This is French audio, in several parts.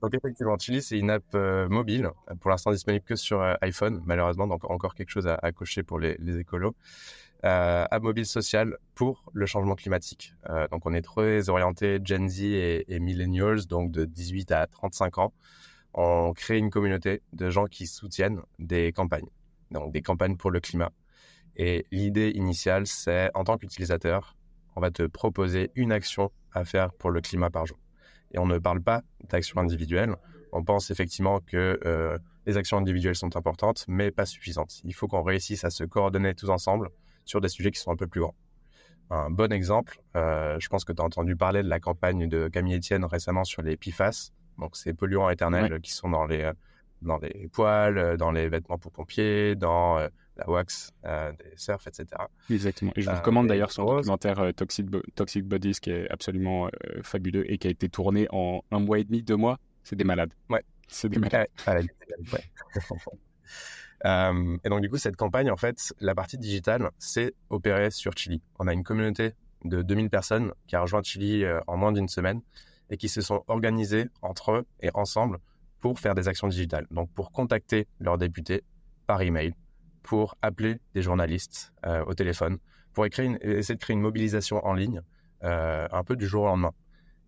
Donc effectivement, Chili, c'est une app mobile, pour l'instant disponible que sur iPhone, malheureusement, donc encore quelque chose à cocher pour les écolos. App mobile sociale pour le changement climatique. Donc on est très orienté Gen Z et Millennials, donc de 18 à 35 ans. On crée une communauté de gens qui soutiennent des campagnes, donc des campagnes pour le climat. Et l'idée initiale, c'est en tant qu'utilisateur, on va te proposer une action à faire pour le climat par jour. Et on ne parle pas d'actions individuelles. On pense effectivement que les actions individuelles sont importantes, mais pas suffisantes. Il faut qu'on réussisse à se coordonner tous ensemble sur des sujets qui sont un peu plus grands. Un bon exemple, je pense que tu as entendu parler de la campagne de Camille Etienne récemment sur les PFAS, donc ces polluants éternels qui sont dans les poêles, dans les vêtements pour pompiers, dans la wax des surfs, etc. Exactement. Et je vous recommande d'ailleurs son documentaire Toxic Bodies, qui est absolument fabuleux et qui a été tourné en 1 mois et demi, 2 mois. C'est des malades. Ouais. C'est des malades. Ouais. Et donc du coup, cette campagne, en fait, la partie digitale, c'est opérée sur Chili. On a une communauté de 2000 personnes qui a rejoint Chili en moins d'une semaine et qui se sont organisées entre eux et ensemble pour faire des actions digitales. Donc pour contacter leurs députés par email, pour appeler des journalistes au téléphone, pour essayer de créer une mobilisation en ligne un peu du jour au lendemain.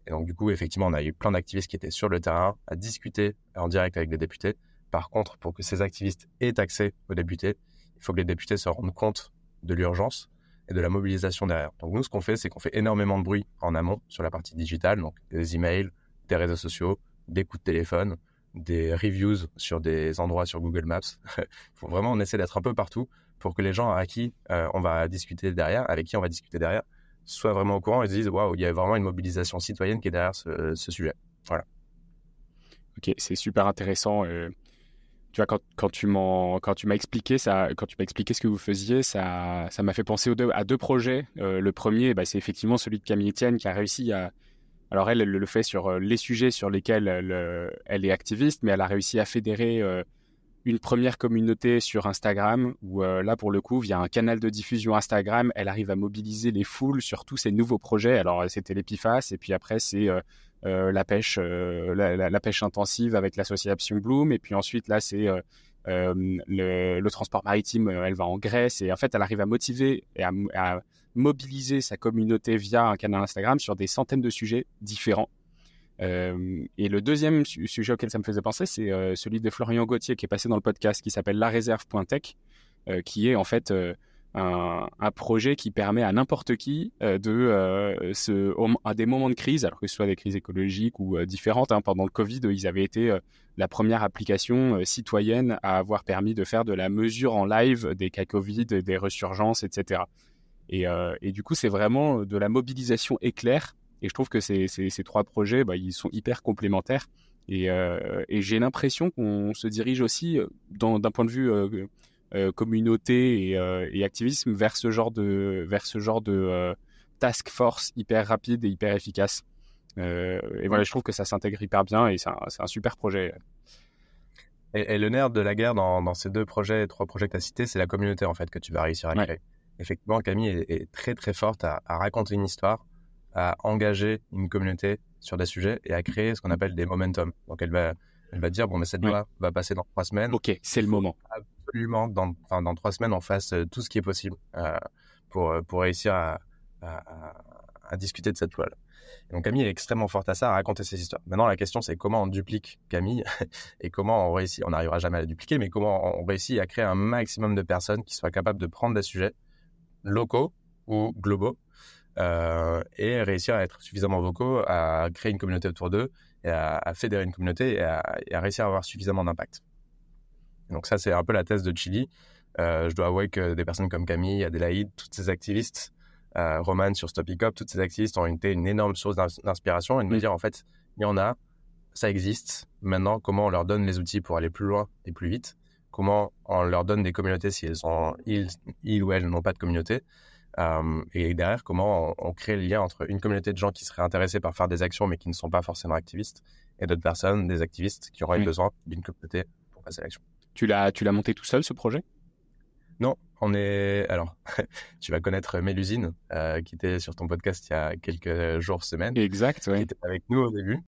Et donc du coup, effectivement, on a eu plein d'activistes qui étaient sur le terrain à discuter en direct avec des députés. Par contre, pour que ces activistes aient accès aux députés, il faut que les députés se rendent compte de l'urgence et de la mobilisation derrière. Donc nous, ce qu'on fait, c'est qu'on fait énormément de bruit en amont sur la partie digitale, donc des emails, des réseaux sociaux, des coups de téléphone, des reviews sur des endroits sur Google Maps. Faut vraiment, on essaie d'être un peu partout pour que les gens à qui on va discuter derrière, avec qui on va discuter derrière, soient vraiment au courant et se disent « Waouh, il y a vraiment une mobilisation citoyenne qui est derrière ce sujet. » Voilà. Ok, c'est super intéressant. Tu vois, quand tu m'as expliqué ça, quand tu m'as expliqué ce que vous faisiez, ça m'a fait penser à 2 projets. Le premier, c'est effectivement celui de Camille Etienne qui a réussi à... Alors elle le fait sur les sujets sur lesquels elle est activiste, mais elle a réussi à fédérer une première communauté sur Instagram où là, pour le coup, via un canal de diffusion Instagram, elle arrive à mobiliser les foules sur tous ces nouveaux projets. Alors, c'était les PFAS et puis après, c'est la pêche intensive avec l'association Bloom. Et puis ensuite, là, c'est le transport maritime. Elle va en Grèce et en fait, elle arrive à motiver et à mobiliser sa communauté via un canal Instagram sur des centaines de sujets différents. Et le deuxième sujet auquel ça me faisait penser, c'est celui de Florian Gauthier qui est passé dans le podcast, qui s'appelle lareserve.tech, qui est en fait un projet qui permet à n'importe qui à des moments de crise, alors que ce soit des crises écologiques ou différentes, pendant le Covid, ils avaient été la première application citoyenne à avoir permis de faire de la mesure en live des cas Covid, des resurgences, etc. Et du coup, c'est vraiment de la mobilisation éclair. Et je trouve que ces 3 projets, ils sont hyper complémentaires. Et j'ai l'impression qu'on se dirige aussi, d'un point de vue communauté et activisme, vers ce genre de task force hyper rapide et hyper efficace. Et voilà, je trouve que ça s'intègre hyper bien et c'est un super projet. Et le nerf de la guerre dans ces 3 projets que tu as cités, c'est la communauté en fait que tu vas réussir à créer. Effectivement, Camille est très très forte à raconter une histoire, à engager une communauté sur des sujets et à créer ce qu'on appelle des momentum. Donc elle va dire bon mais cette loi va passer dans 3 semaines. Ok, c'est le moment. Absolument, dans 3 semaines on fasse tout ce qui est possible pour réussir à discuter de cette loi. Donc Camille est extrêmement forte à ça, à raconter ses histoires. Maintenant la question c'est comment on duplique Camille et comment on réussit. On n'arrivera jamais à la dupliquer, mais comment on réussit à créer un maximum de personnes qui soient capables de prendre des sujets locaux ou globaux et réussir à être suffisamment vocaux, à créer une communauté autour d'eux et à fédérer une communauté et à réussir à avoir suffisamment d'impact. Donc ça, c'est un peu la thèse de Chili. Je dois avouer que des personnes comme Camille, Adélaïde, toutes ces activistes, Roman sur Stop Hiccup, toutes ces activistes ont été une énorme source d'inspiration et de me dire, en fait, il y en a, ça existe. Maintenant, comment on leur donne les outils pour aller plus loin et plus vite? Comment on leur donne des communautés si ils ou elles n'ont pas de communauté? Et derrière, comment on crée le lien entre une communauté de gens qui seraient intéressés par faire des actions mais qui ne sont pas forcément activistes et d'autres personnes, des activistes qui auraient besoin d'une communauté pour passer à l'action. Tu l'as monté tout seul, ce projet ? Non, alors, tu vas connaître Mélusine, qui était sur ton podcast il y a quelques jours, semaines. Exact, oui. Qui était avec nous au début.